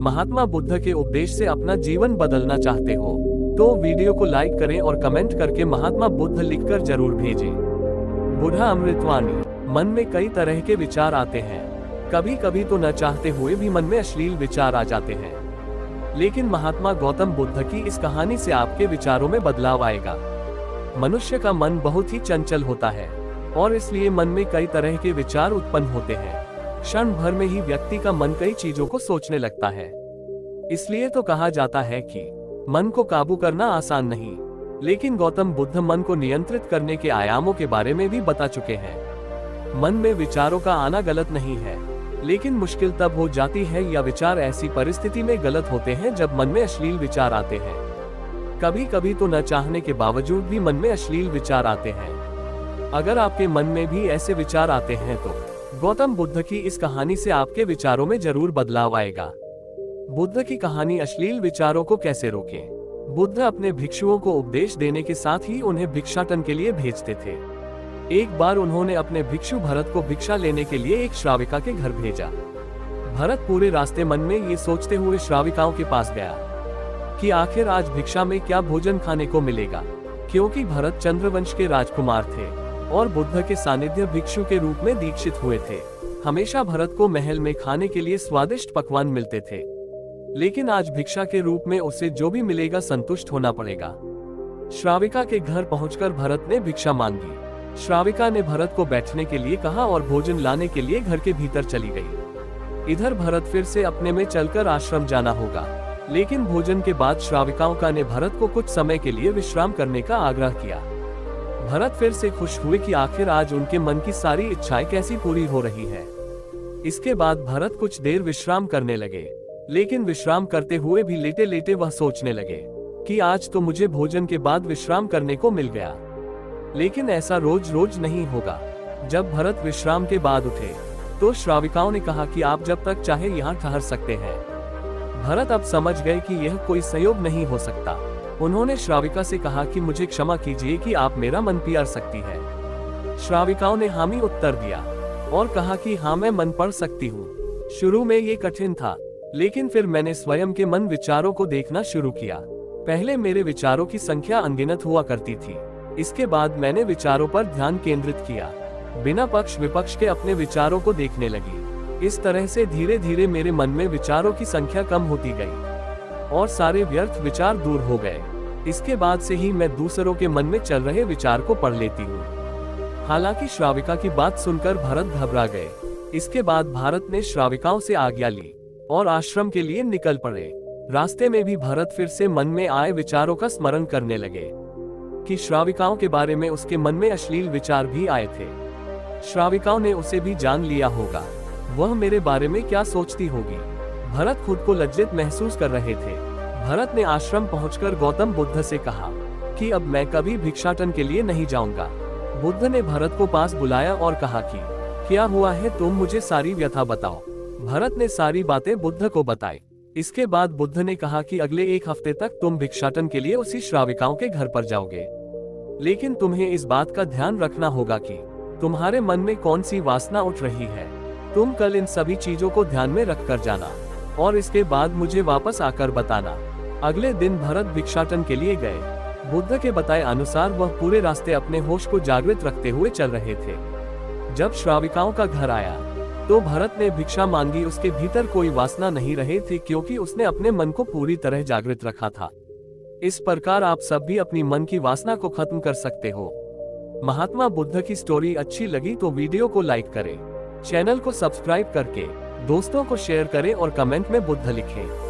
महात्मा बुद्ध के उपदेश से अपना जीवन बदलना चाहते हो तो वीडियो को लाइक करें और कमेंट करके महात्मा बुद्ध लिखकर जरूर भेजें। बुढ़ा अमृतवाणी। मन में कई तरह के विचार आते हैं। कभी कभी तो न चाहते हुए भी मन में अश्लील विचार आ जाते हैं, लेकिन महात्मा गौतम बुद्ध की इस कहानी से आपके विचारों में बदलाव आएगा। मनुष्य का मन बहुत ही चंचल होता है और इसलिए मन में कई तरह के विचार उत्पन्न होते हैं। क्षण भर में ही व्यक्ति का मन कई चीजों को सोचने लगता है। इसलिए तो कहा जाता है कि मन को काबू करना आसान नहीं, लेकिन गौतम बुद्ध मन को नियंत्रित करने के आयामों के बारे में भी बता चुके हैं। मन में विचारों का आना गलत नहीं है, लेकिन मुश्किल तब हो जाती है या विचार ऐसी परिस्थिति में गलत होते हैं जब मन में अश्लील विचार आते हैं। कभी कभी तो न चाहने के बावजूद भी मन में अश्लील विचार आते हैं। अगर आपके मन में भी ऐसे विचार आते हैं तो गौतम बुद्ध की इस कहानी से आपके विचारों में जरूर बदलाव आएगा। बुद्ध की कहानी अश्लील विचारों को कैसे रोकें। बुद्ध अपने भिक्षुओं को उपदेश देने के साथ ही उन्हें भिक्षाटन के लिए भेजते थे। एक बार उन्होंने अपने भिक्षु भरत को भिक्षा लेने के लिए एक श्राविका के घर भेजा। भरत पूरे रास्ते मन में ये सोचते हुए श्राविकाओं के पास गया कि आखिर आज भिक्षा में क्या भोजन खाने को मिलेगा, क्योंकि भरत चंद्रवंश के राजकुमार थे और बुद्ध के सानिध्य भिक्षु के रूप में दीक्षित हुए थे। हमेशा भरत को महल में खाने के लिए स्वादिष्ट पकवान मिलते थे, लेकिन आज भिक्षा के रूप में उसे जो भी मिलेगा संतुष्ट होना पड़ेगा। श्राविका के घर पहुंचकर भरत ने भिक्षा मांगी। श्राविका ने भरत को बैठने के लिए कहा और भोजन लाने के लिए घर के भीतर चली गई। इधर भरत फिर से अपने में चलकर आश्रम जाना होगा, लेकिन भोजन के बाद श्राविकाओं ने भरत को कुछ समय के लिए विश्राम करने का आग्रह किया। भरत फिर से खुश हुए कि आखिर आज उनके मन की सारी इच्छाएं कैसी पूरी हो रही है। इसके बाद भरत कुछ देर विश्राम करने लगे, लेकिन विश्राम करते हुए भी लेटे लेटे वह सोचने लगे कि आज तो मुझे भोजन के बाद विश्राम करने को मिल गया, लेकिन ऐसा रोज रोज नहीं होगा। जब भरत विश्राम के बाद उठे तो श्राविकाओं ने कहा कि आप जब तक चाहे यहाँ ठहर सकते हैं। भरत अब समझ गए कि यह कोई संयोग नहीं हो सकता। उन्होंने श्राविका से कहा कि मुझे क्षमा कीजिए कि आप मेरा मन पिया सकती है। श्राविकाओं ने हामी उत्तर दिया और कहा कि हाँ, मैं मन पढ़ सकती हूँ। शुरू में ये कठिन था, लेकिन फिर मैंने स्वयं के मन विचारों को देखना शुरू किया। पहले मेरे विचारों की संख्या अनगिनत हुआ करती थी, इसके बाद मैंने विचारों पर ध्यान केंद्रित किया, बिना पक्ष विपक्ष के अपने विचारों को देखने लगी। इस तरह से धीरे धीरे मेरे मन में विचारों की संख्या कम होती गई और सारे व्यर्थ विचार दूर हो गए। इसके बाद से ही मैं दूसरों के मन में चल रहे विचार को पढ़ लेती हूँ। हालांकि श्राविका की बात सुनकर भरत घबरा गए। इसके बाद भरत ने श्राविकाओं से आज्ञा ली और आश्रम के लिए निकल पड़े। रास्ते में भी भरत फिर से मन में आए विचारों का स्मरण करने लगे कि श्राविकाओं के बारे में उसके मन में अश्लील विचार भी आए थे। श्राविकाओं ने उसे भी जान लिया होगा, वह मेरे बारे में क्या सोचती होगी। भरत खुद को लज्जित महसूस कर रहे थे। भरत ने आश्रम पहुंचकर गौतम बुद्ध से कहा कि अब मैं कभी भिक्षाटन के लिए नहीं जाऊंगा। बुद्ध ने भरत को पास बुलाया और कहा कि क्या हुआ है, तुम मुझे सारी व्यथा बताओ। भरत ने सारी बातें बुद्ध को बताई। इसके बाद बुद्ध ने कहा कि अगले एक हफ्ते तक तुम भिक्षाटन के लिए उसी श्राविकाओं के घर पर जाओगे, लेकिन तुम्हें इस बात का ध्यान रखना होगा कि तुम्हारे मन में कौन सी वासना उठ रही है। तुम कल इन सभी चीजों को ध्यान में रख कर जाना और इसके बाद मुझे वापस आकर बताना। अगले दिन भरत भिक्षाटन के लिए गए। बुद्ध के बताए अनुसार वह पूरे रास्ते अपने होश को जागृत रखते हुए चल रहे थे। जब श्राविकाओं का घर आया तो भरत ने भिक्षा मांगी। उसके भीतर कोई वासना नहीं रही थी, क्योंकि उसने अपने मन को पूरी तरह जागृत रखा था। इस प्रकार आप सब भी अपनी मन की वासना को खत्म कर सकते हो। महात्मा बुद्ध की स्टोरी अच्छी लगी तो वीडियो को लाइक करें, चैनल को सब्सक्राइब करके दोस्तों को शेयर करें और कमेंट में बुद्ध लिखें।